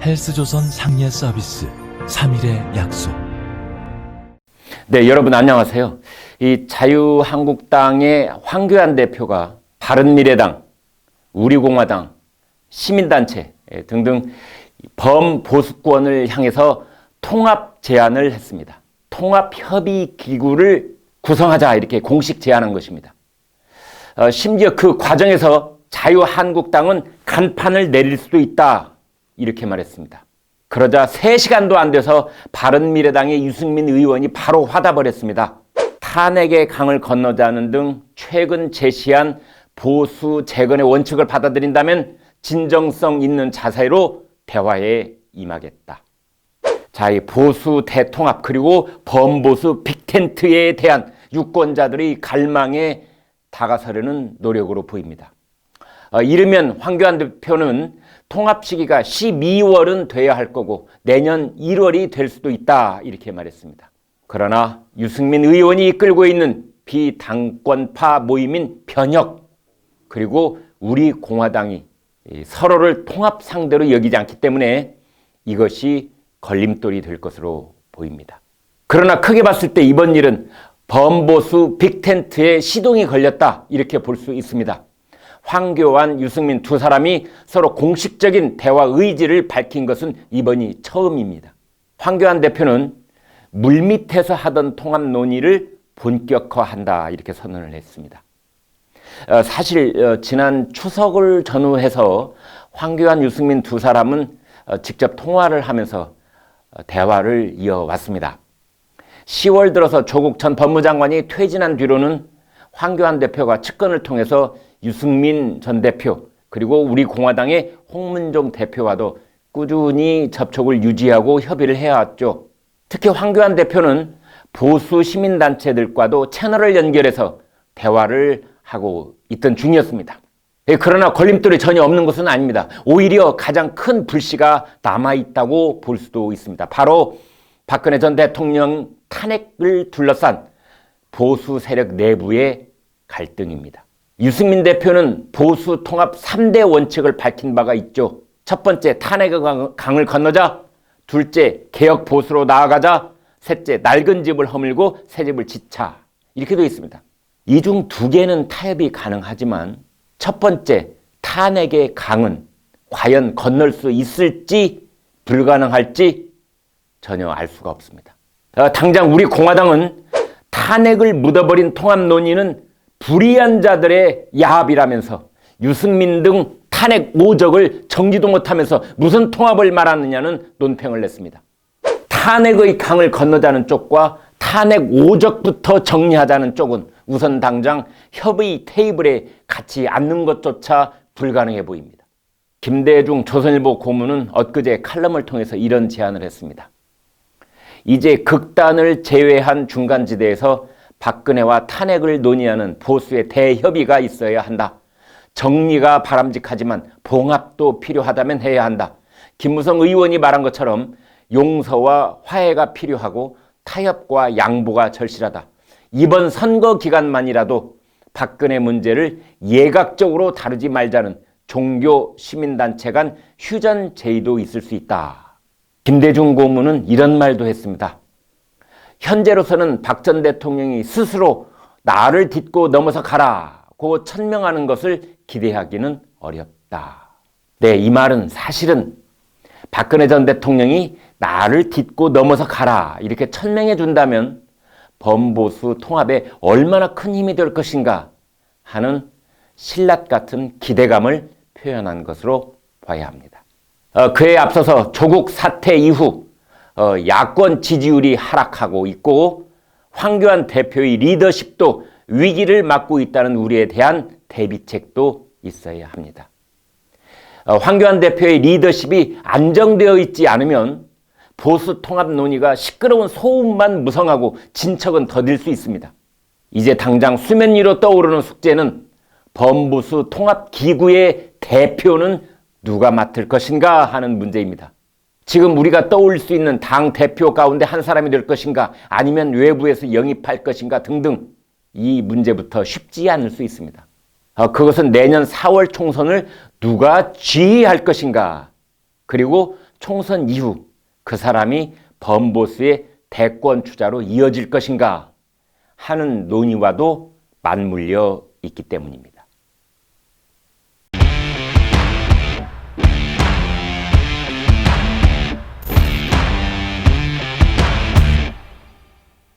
헬스조선 상례 서비스 3일의 약속. 네, 여러분 안녕하세요. 이 자유한국당의 황교안 대표가 바른미래당, 우리공화당, 시민단체 등등 범보수권을 향해서 통합 제안을 했습니다. 통합협의기구를 구성하자 이렇게 공식 제안한 것입니다. 심지어 그 과정에서 자유한국당은 간판을 내릴 수도 있다 이렇게 말했습니다. 그러자 3시간도 안 돼서 바른미래당의 유승민 의원이 바로 화답을 했습니다. 탄핵의 강을 건너자는 등 최근 제시한 보수 재건의 원칙을 받아들인다면 진정성 있는 자세로 대화에 임하겠다. 자, 이 보수 대통합 그리고 범보수 빅텐트에 대한 유권자들의 갈망에 다가서려는 노력으로 보입니다. 이르면 황교안 대표는 통합 시기가 12월은 돼야 할 거고 내년 1월이 될 수도 있다 이렇게 말했습니다. 그러나 유승민 의원이 이끌고 있는 비당권파 모임인 변혁 그리고 우리 공화당이 서로를 통합 상대로 여기지 않기 때문에 이것이 걸림돌이 될 것으로 보입니다. 그러나 크게 봤을 때 이번 일은 범보수 빅텐트에 시동이 걸렸다 이렇게 볼 수 있습니다. 황교안, 유승민 두 사람이 서로 공식적인 대화 의지를 밝힌 것은 이번이 처음입니다. 황교안 대표는 물밑에서 하던 통합 논의를 본격화한다 이렇게 선언을 했습니다. 사실 지난 추석을 전후해서 황교안, 유승민 두 사람은 직접 통화를 하면서 대화를 이어왔습니다. 10월 들어서 조국 전 법무장관이 퇴진한 뒤로는 황교안 대표가 측근을 통해서 유승민 전 대표 그리고 우리 공화당의 홍문종 대표와도 꾸준히 접촉을 유지하고 협의를 해왔죠. 특히 황교안 대표는 보수 시민단체들과도 채널을 연결해서 대화를 하고 있던 중이었습니다. 그러나 걸림돌이 전혀 없는 것은 아닙니다. 오히려 가장 큰 불씨가 남아있다고 볼 수도 있습니다. 바로 박근혜 전 대통령 탄핵을 둘러싼 보수 세력 내부의 갈등입니다. 유승민 대표는 보수 통합 3대 원칙을 밝힌 바가 있죠. 첫 번째, 탄핵의 강을 건너자. 둘째, 개혁 보수로 나아가자. 셋째, 낡은 집을 허물고 새 집을 짓자. 이렇게 되어 있습니다. 이 중 2개는 타협이 가능하지만 첫 번째, 탄핵의 강은 과연 건널 수 있을지 불가능할지 전혀 알 수가 없습니다. 당장 우리 공화당은 탄핵을 묻어버린 통합 논의는 불의한 자들의 야합이라면서 유승민 등 탄핵 오적을 정지도 못하면서 무슨 통합을 말하느냐는 논평을 냈습니다. 탄핵의 강을 건너자는 쪽과 탄핵 오적부터 정리하자는 쪽은 우선 당장 협의 테이블에 같이 앉는 것조차 불가능해 보입니다. 김대중 조선일보 고문은 엊그제 칼럼을 통해서 이런 제안을 했습니다. 이제 극단을 제외한 중간지대에서 박근혜와 탄핵을 논의하는 보수의 대협의가 있어야 한다. 정리가 바람직하지만 봉합도 필요하다면 해야 한다. 김무성 의원이 말한 것처럼 용서와 화해가 필요하고 타협과 양보가 절실하다. 이번 선거 기간만이라도 박근혜 문제를 예각적으로 다루지 말자는 종교 시민단체 간 휴전 제의도 있을 수 있다. 김대중 고문은 이런 말도 했습니다. 현재로서는 박 전 대통령이 스스로 나를 딛고 넘어서 가라고 천명하는 것을 기대하기는 어렵다. 네, 이 말은 사실은 박근혜 전 대통령이 나를 딛고 넘어서 가라 이렇게 천명해 준다면 범보수 통합에 얼마나 큰 힘이 될 것인가 하는 신라 같은 기대감을 표현한 것으로 봐야 합니다. 그에 앞서서 조국 사태 이후 야권 지지율이 하락하고 있고 황교안 대표의 리더십도 위기를 맞고 있다는 우리에 대한 대비책도 있어야 합니다. 황교안 대표의 리더십이 안정되어 있지 않으면 보수 통합 논의가 시끄러운 소음만 무성하고 진척은 더딜 수 있습니다. 이제 당장 수면 위로 떠오르는 숙제는 범보수 통합 기구의 대표는 누가 맡을 것인가 하는 문제입니다. 지금 우리가 떠올릴 수 있는 당 대표 가운데 한 사람이 될 것인가 아니면 외부에서 영입할 것인가 등등 이 문제부터 쉽지 않을 수 있습니다. 그것은 내년 4월 총선을 누가 지휘할 것인가 그리고 총선 이후 그 사람이 범보스의 대권 주자로 이어질 것인가 하는 논의와도 맞물려 있기 때문입니다.